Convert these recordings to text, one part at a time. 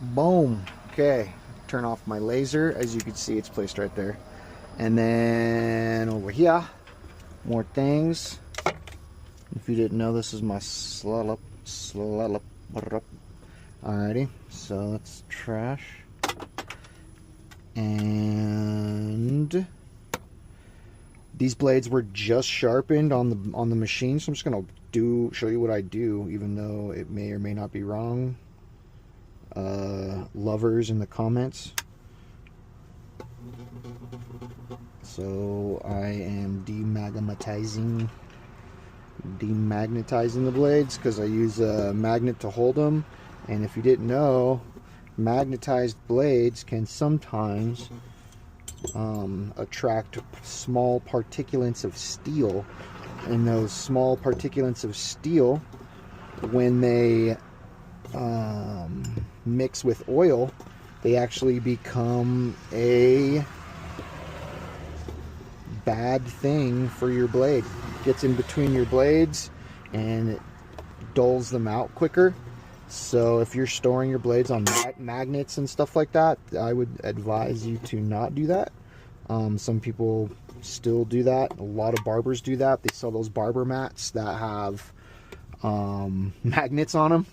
Boom. Okay, turn off my laser. As you can see, it's placed right there. And then over here, more things. If you didn't know, this is my slallop. Alrighty, so that's trash. And these blades were just sharpened on the machine, so I'm just gonna show you what I do, even though it may or may not be wrong. Lovers in the comments. So I am demagnetizing the blades because I use a magnet to hold them. And if you didn't know, magnetized blades can sometimes attract small particulates of steel, and those small particulates of steel, when they mix with oil, they actually become a bad thing for your blade. It gets in between your blades and it dulls them out quicker. So if you're storing your blades on magnets and stuff like that, I would advise you to not do that. Some people still do that. A lot of barbers do that. They sell those barber mats that have magnets on them,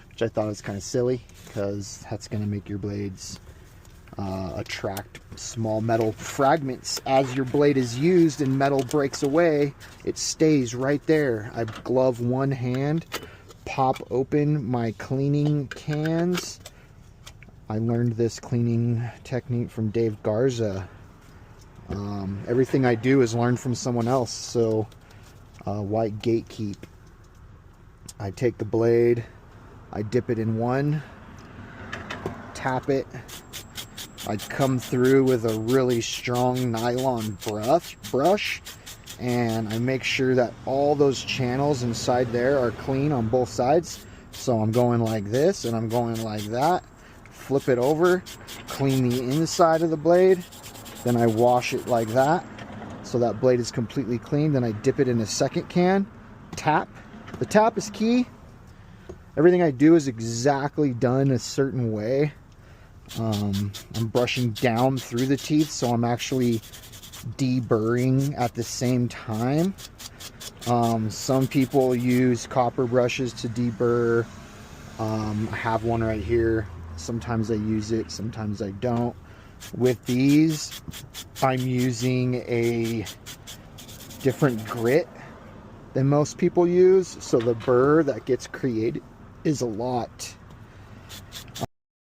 which I thought was kind of silly, because that's going to make your blades attract small metal fragments. As your blade is used and metal breaks away, it stays right there. I glove one hand, pop open my cleaning cans. I learned this cleaning technique from Dave Garza. Everything I do is learned from someone else, so why gatekeep? I take the blade, I dip it in one, tap it. I come through with a really strong nylon brush, and I make sure that all those channels inside there are clean on both sides. So I'm going like this and I'm going like that. Flip it over, clean the inside of the blade, then I wash it like that so that blade is completely clean. Then I dip it in a second can, tap. The tap is key. Everything I do is exactly done a certain way. I'm brushing down through the teeth, so I'm actually deburring at the same time. Some people use copper brushes to deburr. I have one right here. Sometimes I use it, sometimes I don't. With these, I'm using a different grit than most people use, so the burr that gets created is a lot